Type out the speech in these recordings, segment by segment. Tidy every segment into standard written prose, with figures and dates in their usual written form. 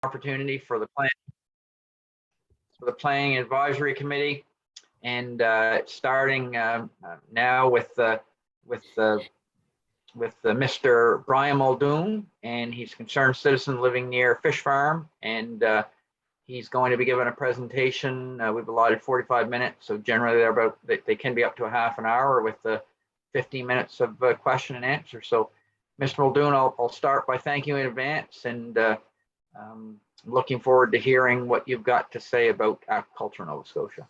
opportunity for the Planning Advisory Committee, and starting now with Mr. Brian Muldoon, and he's a concerned citizen living near a fish farm, and he's going to be giving a presentation. We've allotted 45 minutes, so generally they can be up to a half an hour with 15 minutes of question and answer. So, Mr. Muldoon, I'll start by thanking you in advance, and looking forward to hearing what you've got to say about aquaculture in Nova Scotia.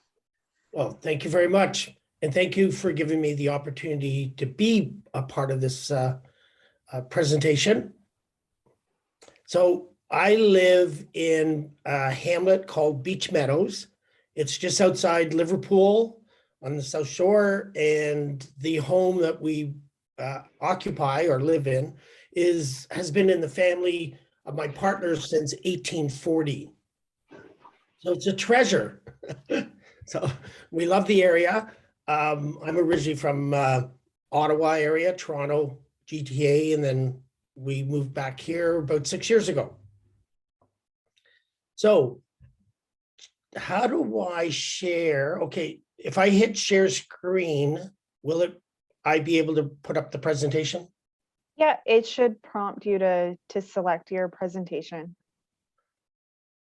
Well, thank you very much. And thank you for giving me the opportunity to be a part of this presentation. So I live in a hamlet called Beach Meadows. It's just outside Liverpool on the South Shore. And the home that we occupy or live in has been in the family of my partner since 1840. So it's a treasure. So we love the area. I'm originally from Ottawa area, Toronto, GTA, and then we moved back here about 6 years ago. So how do I share? Okay, if I hit share screen, will I be able to put up the presentation? Yeah, it should prompt you to select your presentation.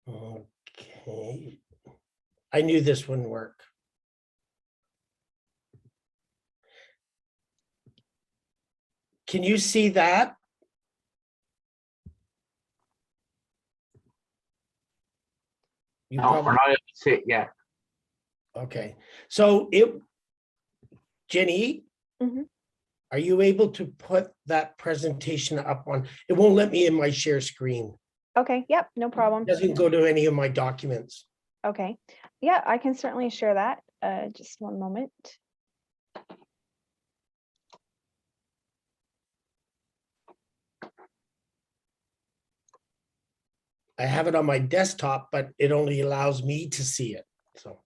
Okay. I knew this wouldn't work. Can you see that? No, we're not able to see it yet. Okay. So Jenny, are you able to put that presentation up on? It won't let me in my share screen. Okay, yep, no problem. It doesn't go to any of my documents. Okay, yeah, I can certainly share that. Just one moment. I have it on my desktop, but it only allows me to see it. So.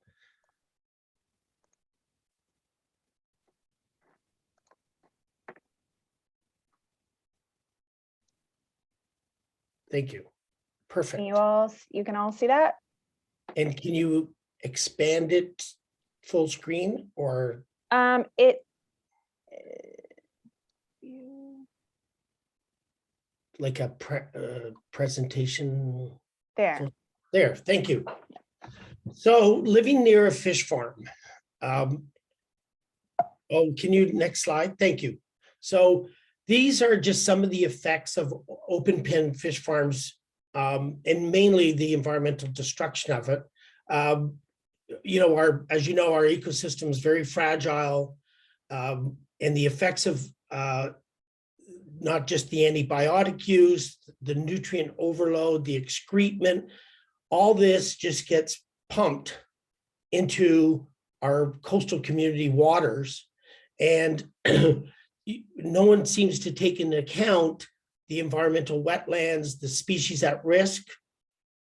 Thank you. Perfect. You can all see that? And can you expand it full screen or? Like a presentation. There, thank you. So living near a fish farm. Oh, can you next slide? Thank you. So these are just some of the effects of open pen fish farms, and mainly the environmental destruction of it. You know, as you know, our ecosystem is very fragile, and the effects of not just the antibiotic use, the nutrient overload, the excrement, all this just gets pumped into our coastal community waters. And no one seems to take into account the environmental wetlands, the species at risk.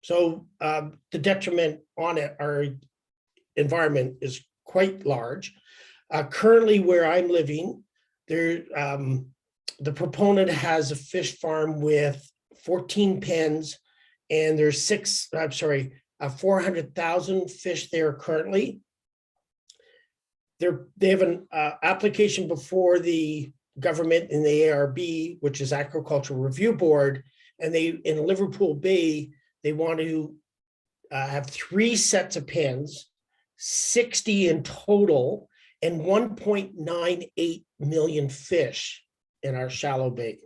So the detriment on our environment is quite large. Currently where I'm living, the proponent has a fish farm with 14 pens, and there's 400,000 fish there currently. They have an application before the government in the ARB, which is Agricultural Review Board, and in Liverpool Bay, they want to have 3 sets of pens, 60 in total, and 1.98 million fish in our shallow bay.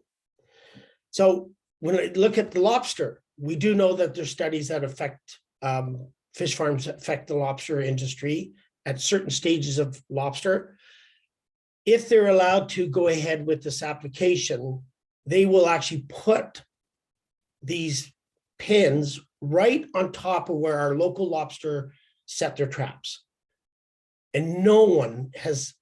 So when I look at the lobster, we do know that there's studies that affect fish farms affect the lobster industry at certain stages of lobster. If they're allowed to go ahead with this application, they will actually put these pens right on top of where our local lobster set their traps. And no one has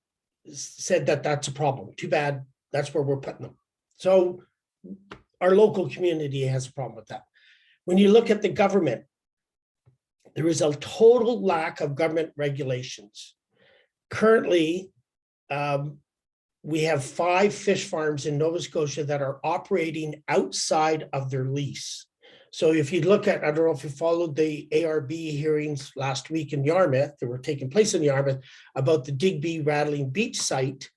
said that that's a problem. Too bad. That's where we're putting them. So our local community has a problem with that. When you look at the government, there is a total lack of government regulations. Currently, we have 5 fish farms in Nova Scotia that are operating outside of their lease. So if you look at, I don't know if you followed the ARB hearings last week in Yarmouth that were taking place in Yarmouth about the Digby Rattling Beach site,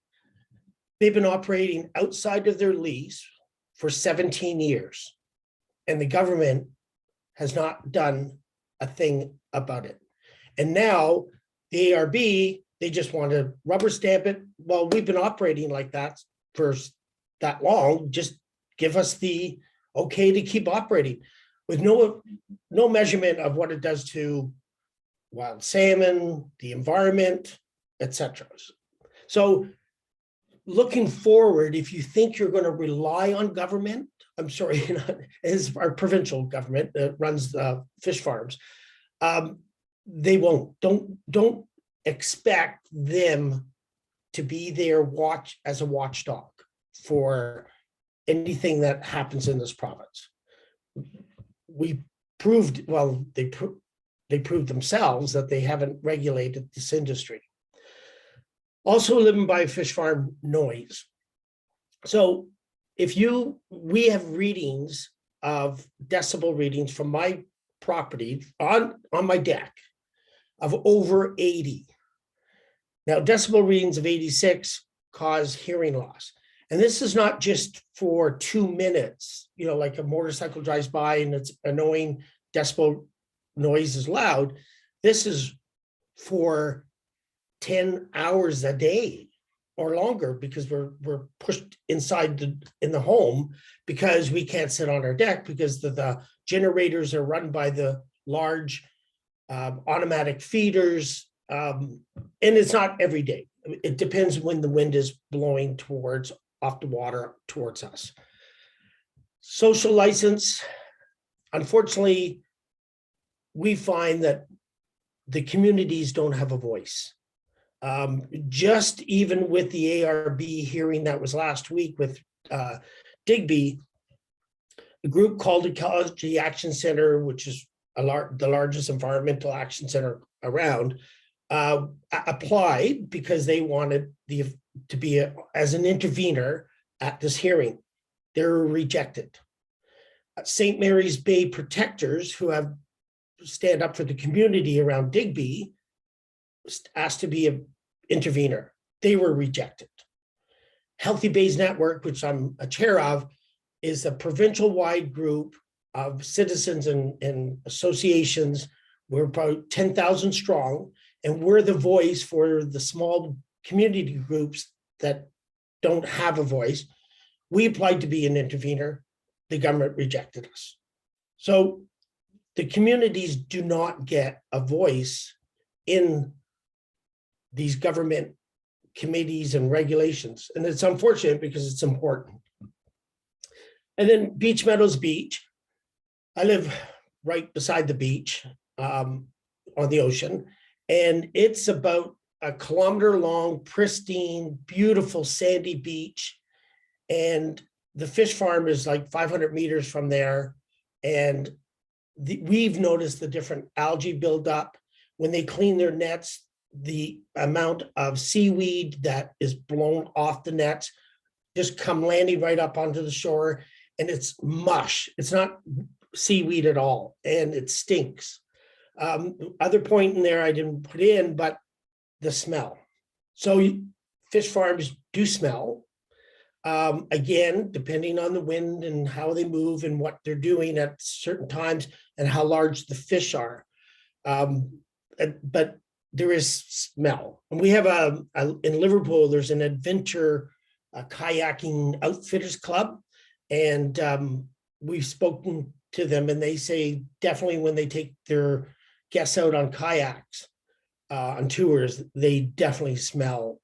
they've been operating outside of their lease for 17 years. And the government has not done a thing about it. And now the ARB, they just want to rubber stamp it. Well, we've been operating like that for that long. Just give us the okay to keep operating with no measurement of what it does to wild salmon, the environment, etc. So looking forward, if you think you're going to rely on government, I'm sorry, is our provincial government that runs fish farms, they won't. Don't expect them to be there as a watchdog for anything that happens in this province. We proved, well, they proved themselves that they haven't regulated this industry. Also living by a fish farm, noise. So we have readings of decibel readings from my property on my deck of over 80. Now, decibel readings of 86 cause hearing loss. And this is not just for 2 minutes, like a motorcycle drives by and it's annoying, decibel noise is loud. This is for 10 hours a day or longer because we're pushed inside in the home because we can't sit on our deck because the generators are run by the large automatic feeders. And it's not every day. It depends when the wind is blowing off the water towards us. Social license, unfortunately, we find that the communities don't have a voice. Just even with the ARB hearing that was last week with Digby, a group called Ecology Action Center, which is the largest environmental action center around, applied because they wanted to be as an intervener at this hearing. They were rejected. St. Mary's Bay protectors who have stand up for the community around Digby asked to be an intervener. They were rejected. Healthy Bays Network, which I'm a chair of, is a provincial-wide group of citizens and associations. We're about 10,000 strong, and we're the voice for the small community groups that don't have a voice. We applied to be an intervener. The government rejected us. So the communities do not get a voice in these government committees and regulations. And it's unfortunate because it's important. And then Beach Meadows Beach. I live right beside the beach on the ocean. And it's about a kilometer long, pristine, beautiful sandy beach. And the fish farm is like 500 meters from there. And we've noticed the different algae buildup. When they clean their nets, the amount of seaweed that is blown off the nets just come landing right up onto the shore, and it's mush. It's not seaweed at all, and it stinks. Other point in there I didn't put in, but the smell. So fish farms do smell. Again, depending on the wind and how they move and what they're doing at certain times and how large the fish are. But there is smell. And we have in Liverpool, there's an adventure kayaking outfitters club. And we've spoken to them and they say definitely when they take their guests out on kayaks, on tours, they definitely smell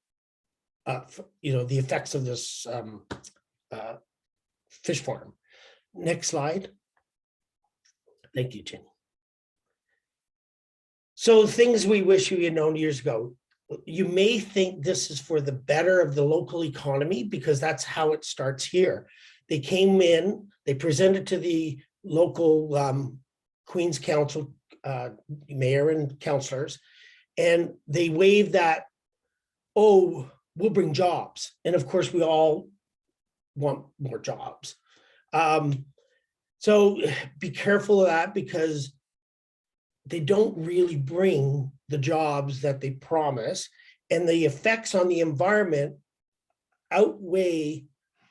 the effects of this fish farm. Next slide. Thank you, Jenny. So things we wish we had known years ago. You may think this is for the better of the local economy because that's how it starts here. They came in, they presented to the local Queen's Council, mayor and councillors, and they waved that, oh, we'll bring jobs. And of course, we all want more jobs. So So be careful of that because they don't really bring the jobs that they promise, and the effects on the environment outweigh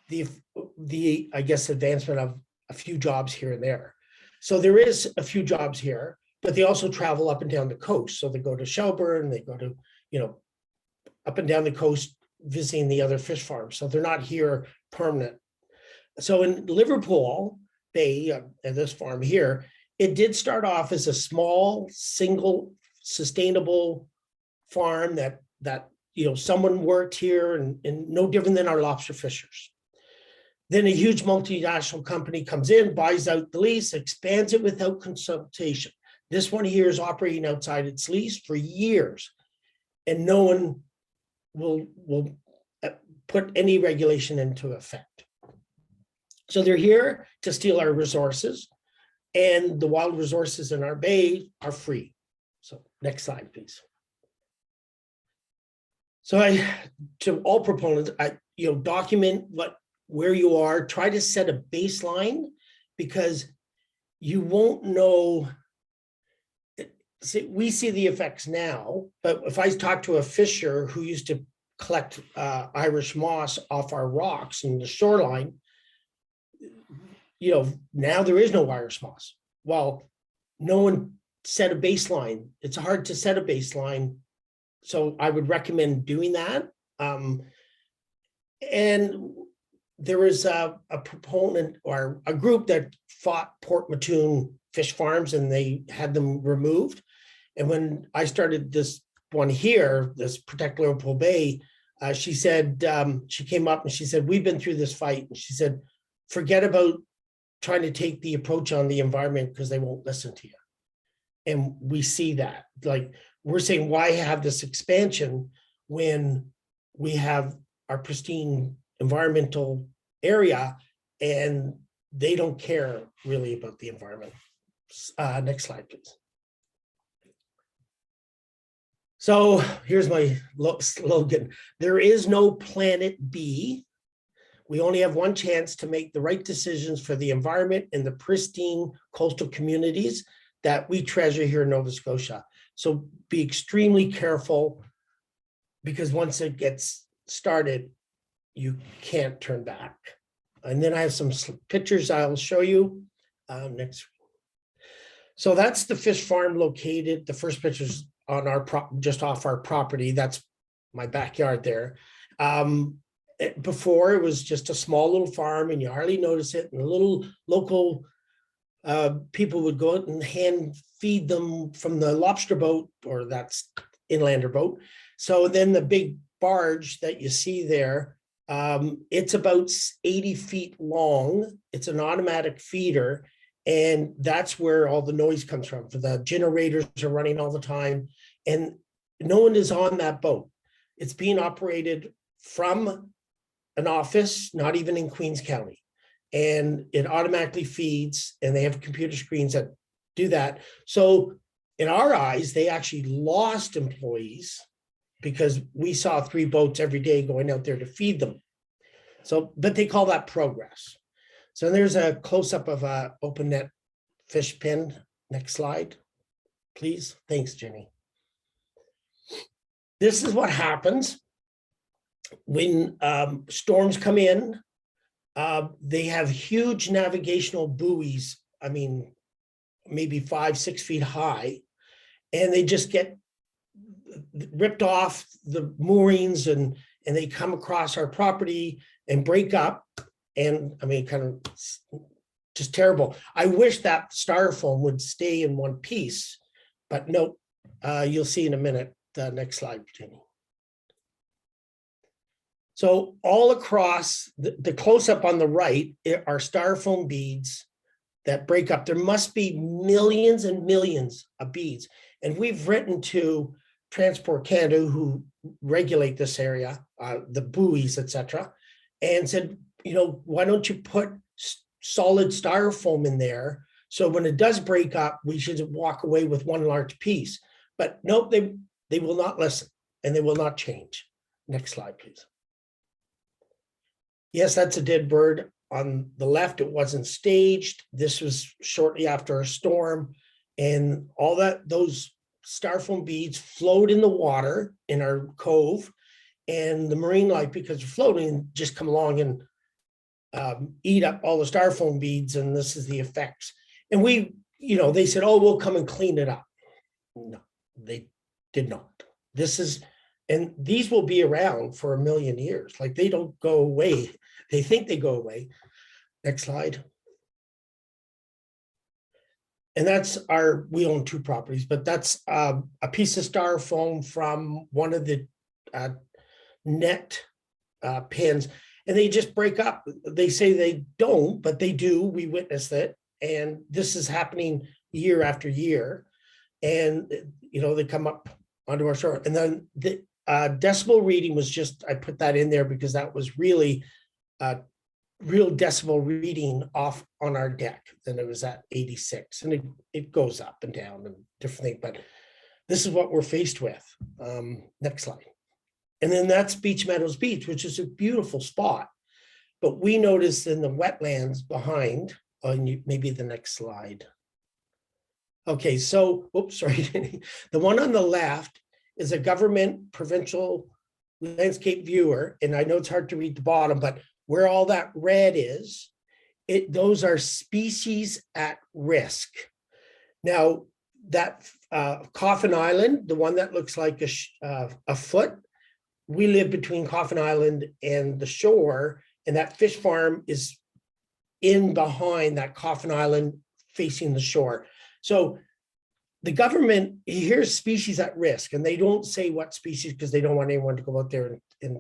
the I guess advancement of a few jobs here and there. So there is a few jobs here, but they also travel up and down the coast. So they go to Shelburne, they go to, up and down the coast visiting the other fish farms. So they're not here permanent. So in Liverpool Bay, at this farm here, it did start off as a small, single, sustainable farm that someone worked here and no different than our lobster fishers. Then a huge multinational company comes in, buys out the lease, expands it without consultation. This one here is operating outside its lease for years, and no one will put any regulation into effect. So they're here to steal our resources, and the wild resources in our bay are free. So next slide, please. So to all proponents, document where you are, try to set a baseline, because you won't know. See, we see the effects now, but if I talk to a fisher who used to collect Irish moss off our rocks in the shoreline, now there is no Irish moss. Well, no one set a baseline. It's hard to set a baseline. So I would recommend doing that. And there was a proponent or a group that fought Port Mattoon fish farms, and they had them removed. And when I started this one here, this Protect Liverpool Bay, she said, she came up and she said, we've been through this fight. And she said, forget about trying to take the approach on the environment because they won't listen to you. And we see that. Like, we're saying, why have this expansion when we have our pristine environmental area and they don't care really about the environment. Next slide, please. So here's my slogan. There is no planet B. We only have one chance to make the right decisions for the environment and the pristine coastal communities that we treasure here in Nova Scotia. So be extremely careful, because once it gets started, you can't turn back. And then I have some pictures I'll show you next. So that's the fish farm located. The first picture's on our just off our property. That's my backyard there. Before, it was just a small little farm and you hardly notice it. And a little local people would go out and hand feed them from the lobster boat, or that's inlander boat. So then the big barge that you see there, it's about 80 feet long. It's an automatic feeder, and that's where all the noise comes from. For the generators are running all the time, and no one is on that boat. It's being operated from an office, not even in Queens County, and it automatically feeds, and they have computer screens that do that. So in our eyes, they actually lost employees because we saw 3 boats every day going out there to feed them. So, but they call that progress. So there's a close-up of a open net fish pen. Next slide, please. Thanks, Jenny. This is what happens when storms come in. They have huge navigational buoys. I mean, maybe 5-6 feet high, and they just get ripped off the moorings, and they come across our property and break up. And I mean, kind of just terrible. I wish that styrofoam would stay in one piece, but nope. You'll see in a minute. Next slide, Jenny. So all across the close-up on the right are styrofoam beads that break up. There must be millions and millions of beads. And we've written to Transport Canada, who regulate this area, the buoys, etc., and said, why don't you put solid styrofoam in there? So when it does break up, we should walk away with one large piece. But nope, they will not listen, and they will not change. Next slide, please. Yes, that's a dead bird. on the left, it wasn't staged. This was shortly after a storm, and all those styrofoam beads float in the water in our cove, and the marine life, because they're floating, just come along and eat up all the styrofoam beads, and this is the effects. And they said, oh, we'll come and clean it up. No, they did not. And these will be around for 1,000,000 years. Like, they don't go away. They think they go away. Next slide. And we own 2 properties, but that's a piece of styrofoam from one of the net pins, and they just break up. They say they don't, but they do. We witnessed it. And this is happening year after year. And, they come up onto our shore. And then the decibel reading was I put that in there because that was really real decibel reading off on our deck. And it was at 86. And it goes up and down and different things. But this is what we're faced with. Next slide. And then that's Beach Meadows Beach, which is a beautiful spot. But we noticed in the wetlands behind, maybe the next slide. Okay, so, oops, sorry. The one on the left is a government provincial landscape viewer. And I know it's hard to read the bottom, but where all that red is, those are species at risk. Now, that Coffin Island, the one that looks like a foot, we live between Coffin Island and the shore, and that fish farm is in behind that Coffin Island facing the shore. So the government hears species at risk, and they don't say what species because they don't want anyone to go out there and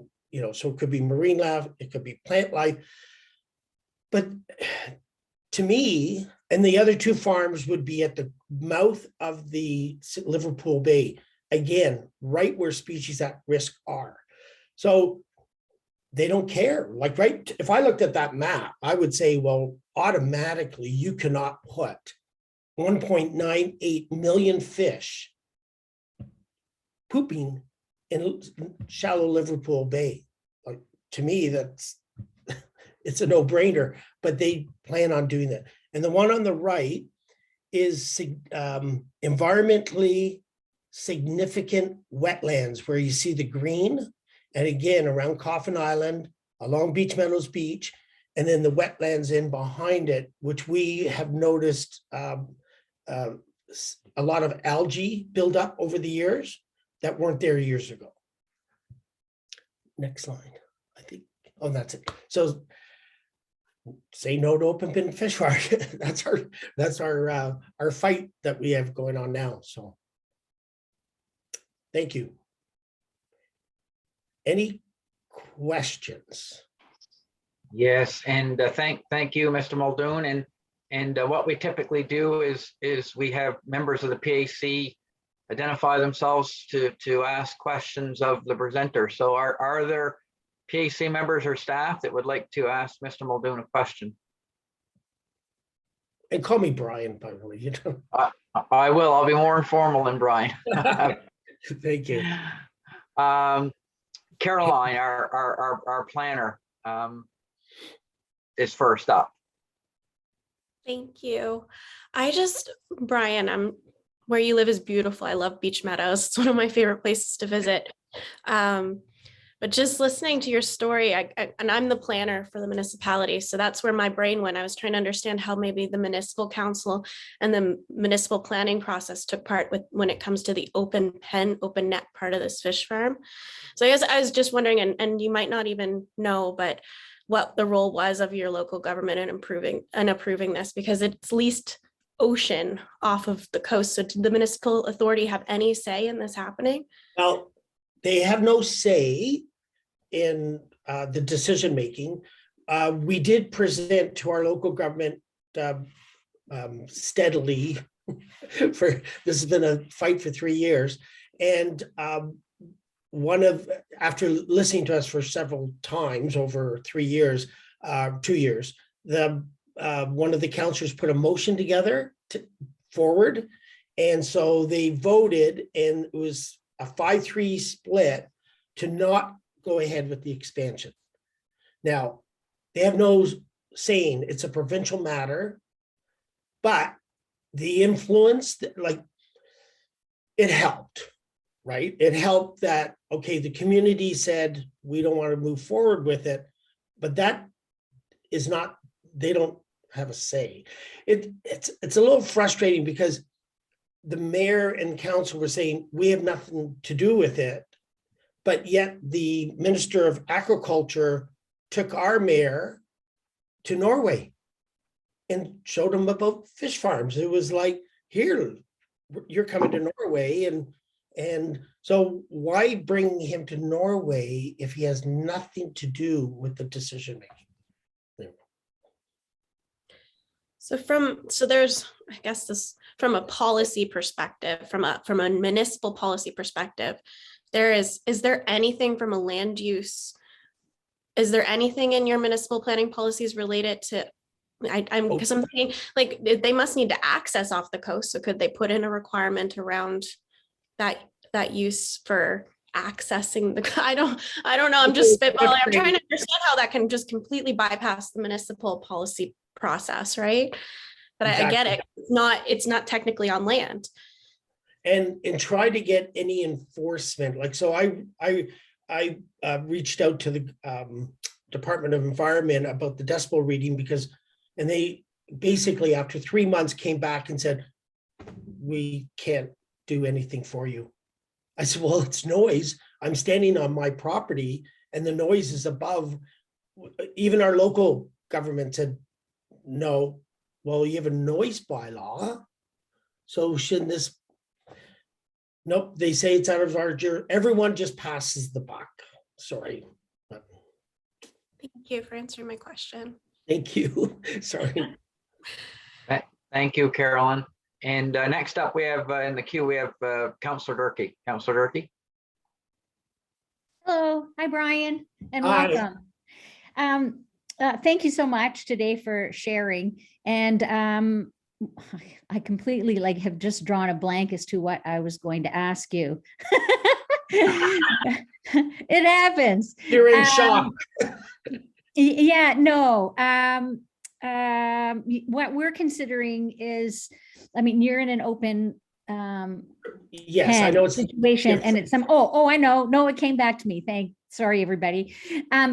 so it could be marine life, it could be plant life. But to me, and the other 2 farms would be at the mouth of the Liverpool Bay, again, right where species at risk are. So they don't care. Like, right, if I looked at that map, I would say, well, automatically you cannot put 1.98 million fish pooping in shallow Liverpool Bay. Like, to me, it's a no-brainer, but they plan on doing that. And the one on the right is environmentally significant wetlands, where you see the green, and again, around Coffin Island, along Beach Meadows Beach, and then the wetlands in behind it, which we have noticed a lot of algae build up over the years that weren't there years ago. Next slide, I think. Oh, that's it. So say no to open pit fish farm. that's our fight that we have going on now. So thank you. Any questions? Yes, and thank you, Mr. Muldoon. And what we typically do is we have members of the PAC identify themselves to ask questions of the presenter. So are there PAC members or staff that would like to ask Mr. Muldoon a question? And call me Brian, by the way. I will. I'll be more informal than Brian. Thank you. Caroline, our planner, is first up. Thank you. Brian, where you live is beautiful. I love Beach Meadows. It's one of my favorite places to visit. But just listening to your story, and I'm the planner for the municipality, so that's where my brain went. I was trying to understand how maybe the municipal council and the municipal planning process took part when it comes to the open pen, open net part of this fish farm. So I guess I was just wondering, and you might not even know, but what the role was of your local government in approving this, because it's leased ocean off of the coast. So did the municipal authority have any say in this happening? Well, they have no say in the decision making. We did present to our local government steadily this has been a fight for 3 years, and after listening to us for several times over 3 years, 2 years, one of the councillors put a motion together forward, and so they voted, and it was a 5-3 split to not go ahead with the expansion. Now, they have no saying it's a provincial matter, but the influence, like, it helped, right? It helped that, okay, the community said, we don't want to move forward with it, but that is not, they don't have a say. It's a little frustrating because the mayor and council were saying, we have nothing to do with it. But yet the Minister of Agriculture took our mayor to Norway and showed him about fish farms. It was like, here, you're coming to Norway. And so why bring him to Norway if he has nothing to do with the decision making? So there's, I guess this, from a policy perspective, from a municipal policy perspective, is there anything from a land use? Is there anything in your municipal planning policies related to, because I'm thinking like they must need to access off the coast. So could they put in a requirement around that use for accessing the, I don't know. I'm just spitballing. I'm trying to understand how that can just completely bypass the municipal policy process, right? But I get it. It's not technically on land. And try to get any enforcement. Like, so I reached out to the Department of Environment about the decibel reading and they basically after 3 months came back and said, we can't do anything for you. I said, well, it's noise. I'm standing on my property and the noise is above. Even our local government said, no, well, you have a noise bylaw. So shouldn't this? Nope, they say it's out of our everyone just passes the buck. Sorry. Thank you for answering my question. Thank you. Sorry. Thank you, Carolyn. And next up, we have in the queue, we have Councillor Durkee. Councillor Durkee. Hello, hi Brian, and Hi. welcome. Thank you so much today for sharing. And I completely have just drawn a blank as to what I was going to ask you. It happens. You're in shock. Yeah, no. What we're considering is, I mean, you're in an open Yes, I know it's situation, and it's some. Oh, I know. No, it came back to me. Sorry, everybody.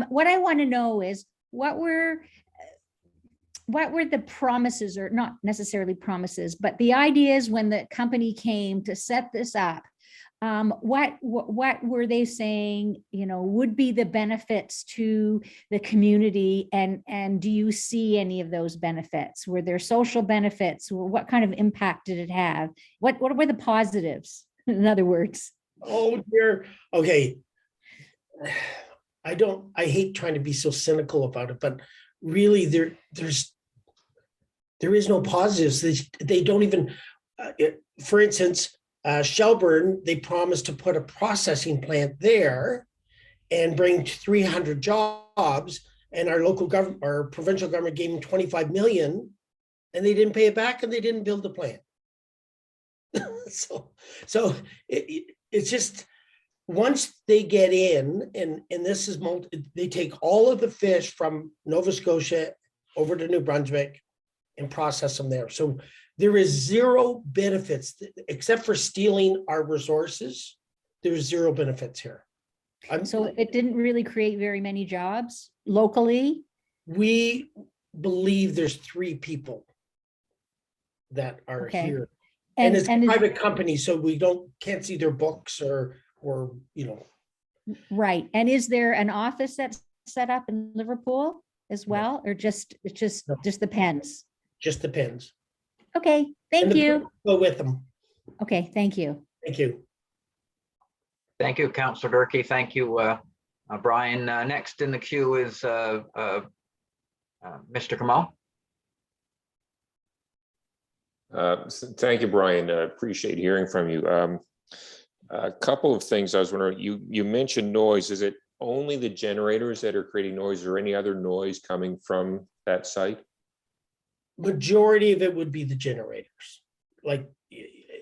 What I want to know is what were the promises, or not necessarily promises, but the ideas when the company came to set this up? What were they saying, would be the benefits to the community, and do you see any of those benefits? Were there social benefits? What kind of impact did it have? What were the positives, in other words? Oh dear. Okay. I hate trying to be so cynical about it, but really there is no positives. They don't even, for instance, Shelburne, they promised to put a processing plant there and bring 300 jobs, and our local government, our provincial government gave them 25 million and they didn't pay it back and they didn't build the plant. so it's just, once they get in, and this is they take all of the fish from Nova Scotia over to New Brunswick and process them there. So there is zero benefits except for stealing our resources. There's zero benefits here. So it didn't really create very many jobs locally? We believe there's 3 people that are here. And it's a private company, so we can't see their books or Right. And is there an office that's set up in Liverpool as well, or just depends? Just depends. Okay, thank you. Go with them. Okay, thank you. Thank you. Thank you, Councillor Durkee. Thank you, Brian. Next in the queue is Mr. Kamal. Thank you, Brian. I appreciate hearing from you. A couple of things I was wondering, you mentioned noise. Is it only the generators that are creating noise, or any other noise coming from that site? Majority of it would be the generators. Like,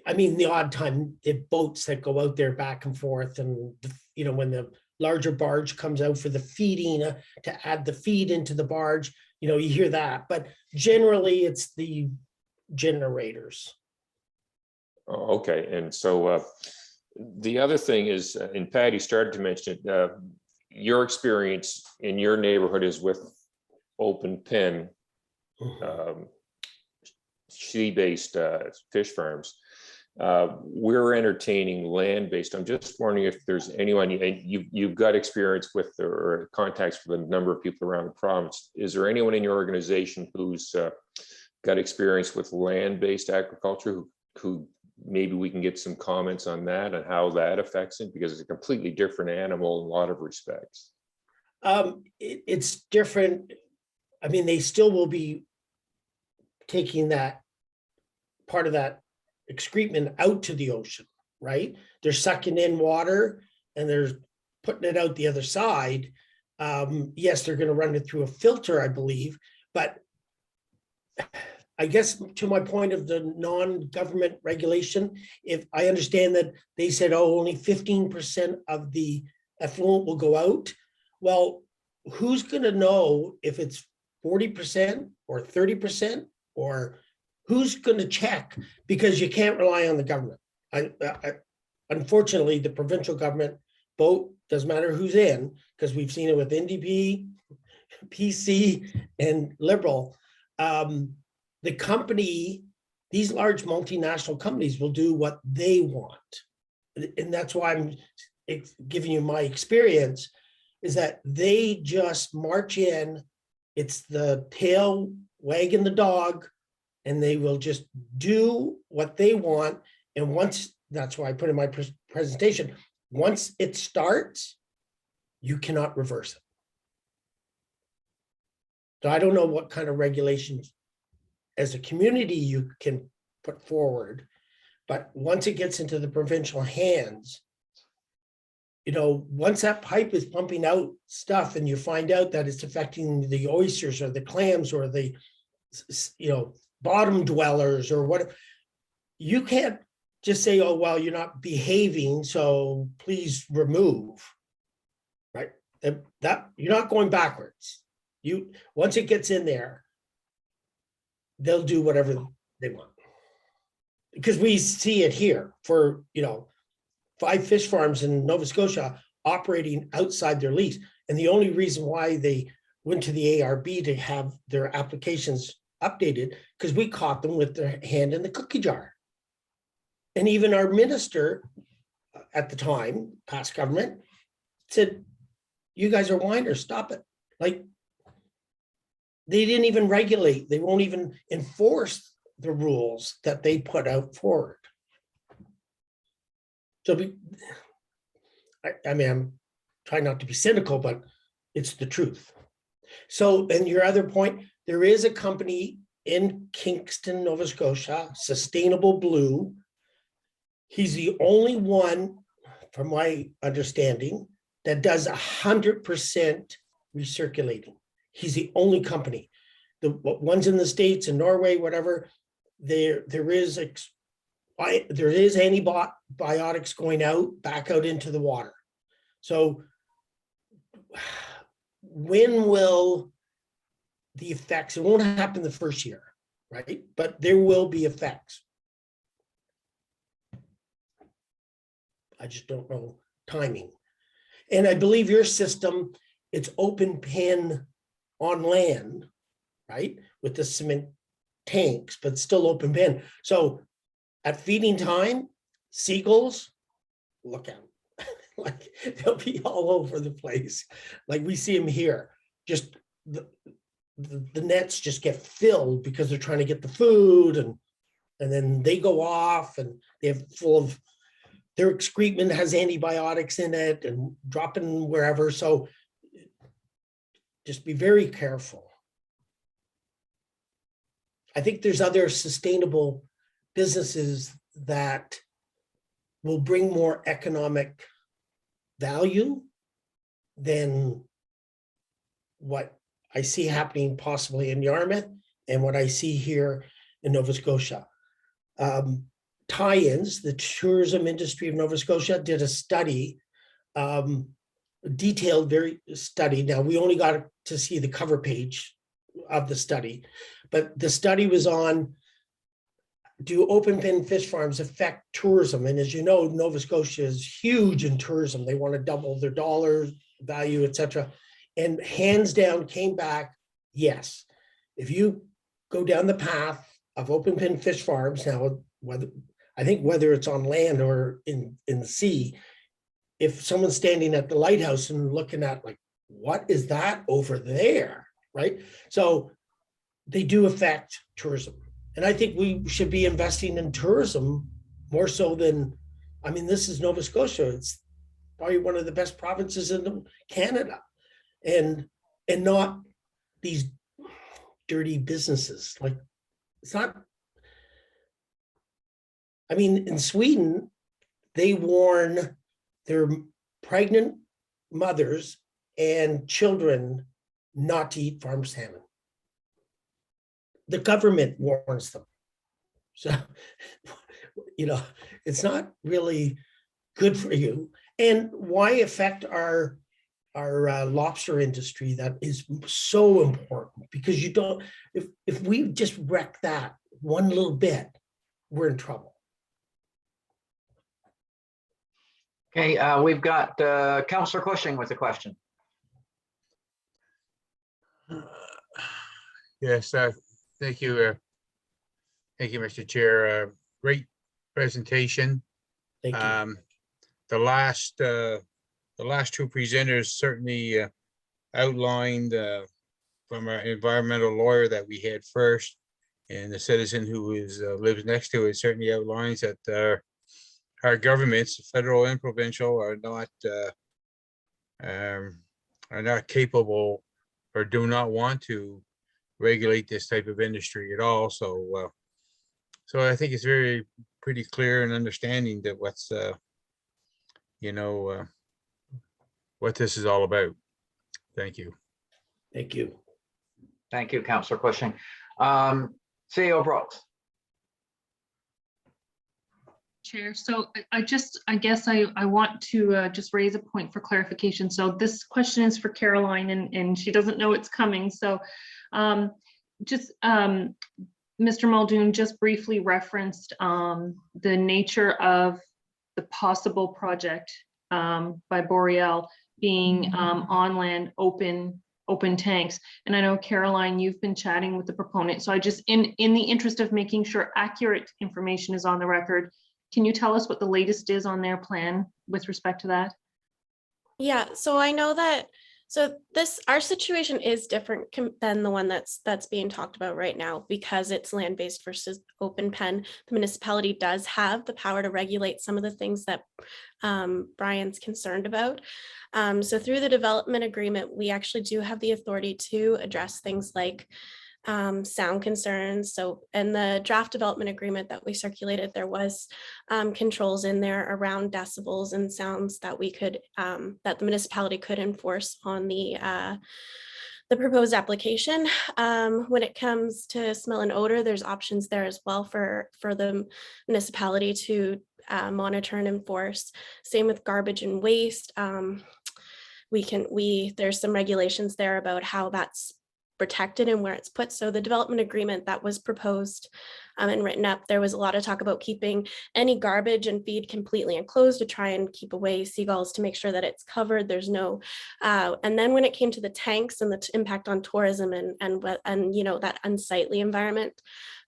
I mean, the odd time, the boats that go out there back and forth, and when the larger barge comes out for the feeding, to add the feed into the barge, you hear that, but generally it's the generators. Oh, okay, and so the other thing is, and Patty started to mention it, your experience in your neighborhood is with open pen, she-based fish farms. We're entertaining land-based. I'm just wondering if there's anyone, and you've got experience with or contacts with a number of people around the province. Is there anyone in your organization who's got experience with land-based agriculture who maybe we can get some comments on that and how that affects it, because it's a completely different animal in a lot of respects. It's different. I mean, they still will be taking that part of that excrement out to the ocean, right? They're sucking in water and they're putting it out the other side. Yes, they're going to run it through a filter, I believe, but I guess to my point of the non-government regulation, if I understand that they said, oh, only 15% of the effluent will go out. Well, who's going to know if it's 40% or 30%, or who's going to check? Because you can't rely on the government. Unfortunately, the provincial government boat, doesn't matter who's in, because we've seen it with NDP, PC, and Liberal. The company, these large multinational companies will do what they want. And that's why I'm giving you my experience, is that they just march in, it's the tail wagging the dog, and they will just do what they want. And once, that's why I put in my presentation, once it starts, you cannot reverse it. So I don't know what kind of regulations as a community you can put forward, but once it gets into the provincial hands, once that pipe is pumping out stuff and you find out that it's affecting the oysters or the clams or the, bottom dwellers or whatever, you can't just say, oh, well, you're not behaving, so please remove, right? That you're not going backwards. Once it gets in there, they'll do whatever they want. Because we see it here for, 5 fish farms in Nova Scotia operating outside their lease. And the only reason why they went to the ARB to have their applications updated, because we caught them with their hand in the cookie jar. And even our minister at the time, past government, said, you guys are whiners, stop it. Like, they didn't even regulate, they won't even enforce the rules that they put out forward. So I'm trying not to be cynical, but it's the truth. So, and your other point, there is a company in Kingston, Nova Scotia, Sustainable Blue. He's the only one, from my understanding, that does 100% recirculating. He's the only company. The ones in the States and Norway, whatever, there is antibiotics going back out into the water. So when will the effects, it won't happen the first year, right? But there will be effects. I just don't know timing. And I believe your system, it's open pen on land, right? With the cement tanks, but still open pen. So at feeding time, seagulls, look out. Like, they'll be all over the place. Like we see them here, just the nets just get filled because they're trying to get the food, and then they go off and they have full of, their excrement has antibiotics in it and dropping wherever. So just be very careful. I think there's other sustainable businesses that will bring more economic value than what I see happening possibly in Yarmouth and what I see here in Nova Scotia. Tie-ins, the tourism industry of Nova Scotia did a study, detailed very study. Now, we only got to see the cover page of the study, but the study was on, do open pen fish farms affect tourism? And as you know, Nova Scotia is huge in tourism. They want to double their dollar value, et cetera. And hands down came back, yes. If you go down the path of open pen fish farms, now, whether it's on land or in the sea, if someone's standing at the lighthouse and looking at like, what is that over there, right? So they do affect tourism. And I think we should be investing in tourism more so than, I mean, this is Nova Scotia. It's probably one of the best provinces in Canada. And not these dirty businesses. Like, it's not, I mean, in Sweden, they warn their pregnant mothers and children not to eat farm salmon. The government warns them. So, you know, it's not really good for you. And why affect our lobster industry that is so important? Because you don't, if we just wreck that one little bit, we're in trouble. Okay, we've got Councillor Cushing with a question. Yes, thank you. Thank you, Mr. Chair. Great presentation. Thank you. The last two presenters certainly outlined from our environmental lawyer that we had first, and the citizen who lives next to it certainly outlines that our governments, federal and provincial, are not capable or do not want to regulate this type of industry at all. So, so I think it's pretty clear and understanding that what's what this is all about. Thank you. Thank you. Thank you, Councillor Cushing. CEO Brooks. Chair, so I guess I want to just raise a point for clarification. So this question is for Caroline, and she doesn't know it's coming. So Mr. Muldoon just briefly referenced the nature of the possible project by Boreal being on land open tanks. And I know, Caroline, you've been chatting with the proponent. So I just, in the interest of making sure accurate information is on the record, can you tell us what the latest is on their plan with respect to that? Yeah, so I know that, so our situation is different than the one that's being talked about right now, because it's land-based versus open pen. The municipality does have the power to regulate some of the things that Brian's concerned about. So through the development agreement, we actually do have the authority to address things like sound concerns. So in the draft development agreement that we circulated, there was controls in there around decibels and sounds that we could that the municipality could enforce on the proposed application. When it comes to smell and odor, there's options there as well for the municipality to monitor and enforce. Same with garbage and waste. There's some regulations there about how that's protected and where it's put. So the development agreement that was proposed and written up, there was a lot of talk about keeping any garbage and feed completely enclosed to try and keep away seagulls, to make sure that it's covered. There's no, and then when it came to the tanks and the impact on tourism and you know, that unsightly environment,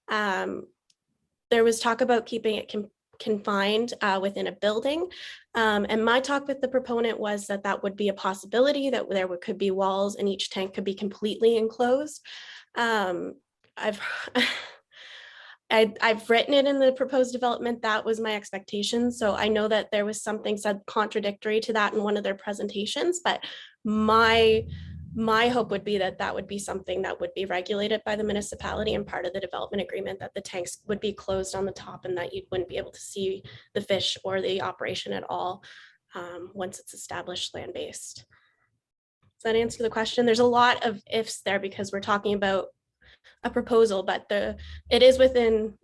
there was talk about keeping it confined within a building. And my talk with the proponent was that would be a possibility, that there could be walls and each tank could be completely enclosed. I've written it in the proposed development. That was my expectation. So I know that there was something said contradictory to that in one of their presentations, but my hope would be that would be something that would be regulated by the municipality and part of the development agreement, that the tanks would be closed on the top and that you wouldn't be able to see the fish or the operation at all once it's established land-based. Does that answer the question? There's a lot of ifs there because we're talking about a proposal, but it is within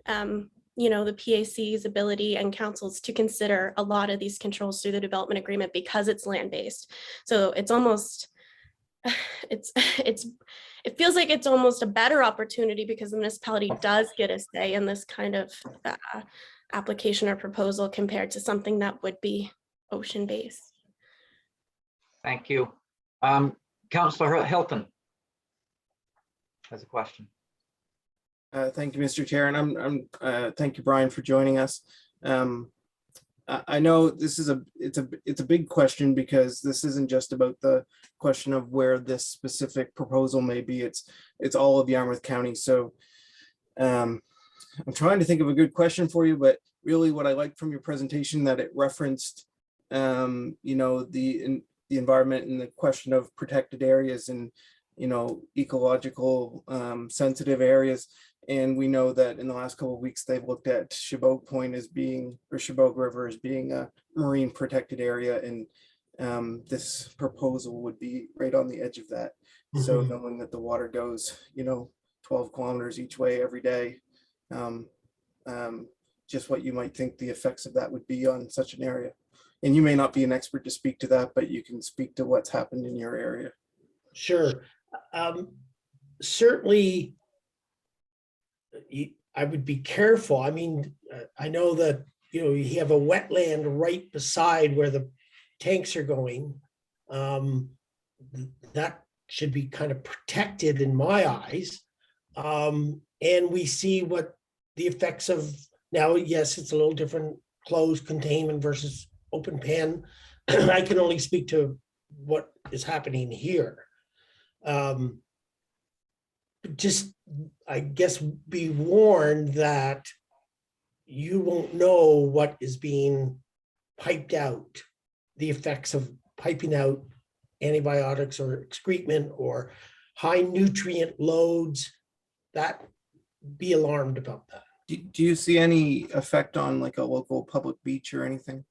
you know, the PAC's ability and councils to consider a lot of these controls through the development agreement because it's land-based. So it's almost, it it feels like it's almost a better opportunity because the municipality does get a say in this kind of application or proposal compared to something that would be ocean-based. Thank you. Councillor Hilton has a question. Thank you, Mr. Chair, and thank you, Brian, for joining us. I know this is it's a big question because this isn't just about the question of where this specific proposal may be. It's all of Yarmouth County. So I'm trying to think of a good question for you, but really what I liked from your presentation that it referenced, you know, the environment and the question of protected areas and, you know, ecological sensitive areas. And we know that in the last couple of weeks, they've looked at Chabot Point as being, or Chabot River as being a marine protected area. And this proposal would be right on the edge of that. So knowing that the water goes, you know, 12 kilometers each way every day, just what you might think the effects of that would be on such an area. And you may not be an expert to speak to that, but you can speak to what's happened in your area. Sure. Certainly, I would be careful. I mean, I know that, you know, you have a wetland right beside where the tanks are going. That should be kind of protected in my eyes. And we see what the effects of now, yes, it's a little different, closed containment versus open pen. I can only speak to what is happening here. Just, I guess, be warned that you won't know what is being piped out, the effects of piping out antibiotics or excrement or high nutrient loads. That, be alarmed about that. Do you see any effect on like a local public beach or anything?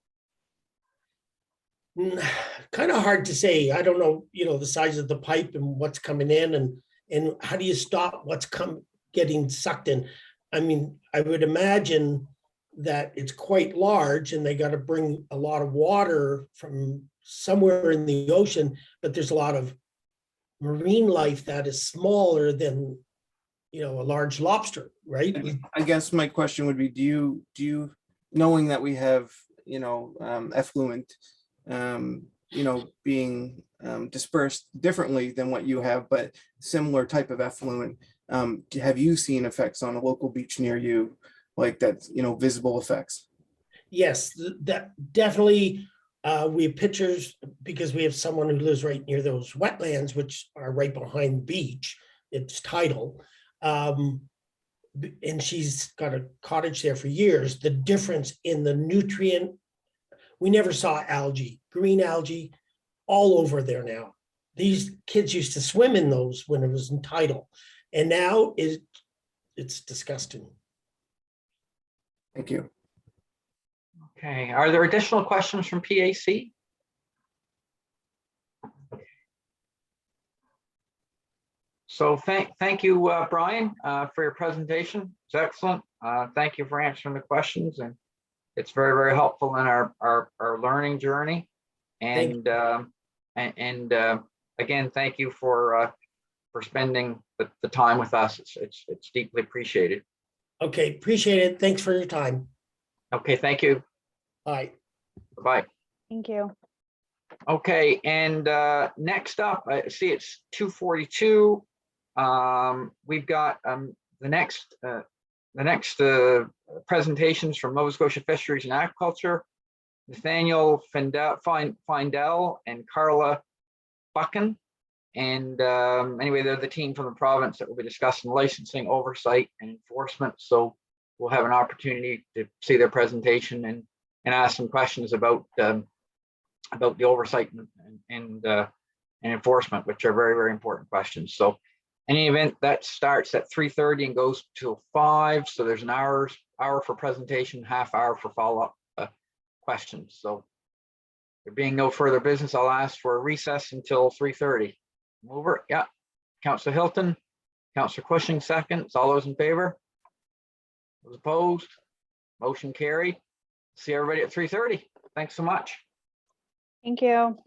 Kind of hard to say. I don't know, you know, the size of the pipe and what's coming in and how do you stop what's getting sucked in? I mean, I would imagine that it's quite large and they got to bring a lot of water from somewhere in the ocean, but there's a lot of marine life that is smaller than, you know, a large lobster, right? I guess my question would be, do you knowing that we have, you know, effluent, you know, being dispersed differently than what you have, but similar type of effluent, have you seen effects on a local beach near you, like that, you know, visible effects? Yes, that definitely. We have pictures because we have someone who lives right near those wetlands, which are right behind the beach. It's tidal. And she's got a cottage there for years. The difference in the nutrient, we never saw algae, green algae, all over there now. These kids used to swim in those when it was in tidal, and now it's disgusting. Thank you. Okay, are there additional questions from PAC? So thank you, Brian, for your presentation. It's excellent. Thank you for answering the questions, and it's very, very helpful in our learning journey. And again, thank you for spending the time with us. It's deeply appreciated. Okay, appreciate it. Thanks for your time. Okay, thank you. Bye. Bye. Thank you. Okay, and next up, I see it's 2:42. We've got the next presentations from Nova Scotia Fisheries and Aquaculture, Nathaniel Findell and Carla Buchan. And anyway, they're the team from the province that will be discussing licensing, oversight, and enforcement. So we'll have an opportunity to see their presentation and ask some questions about the oversight and enforcement, which are very, very important questions. So any event that starts at 3:30 and goes till 5. So there's an hour for presentation, half hour for follow-up questions. So there being no further business, I'll ask for a recess until 3:30. Mover, yeah. Councillor Hilton, Councillor Cushing seconds. All those in favor? Those opposed? Motion carried. See everybody at 3:30. Thanks so much. Thank you.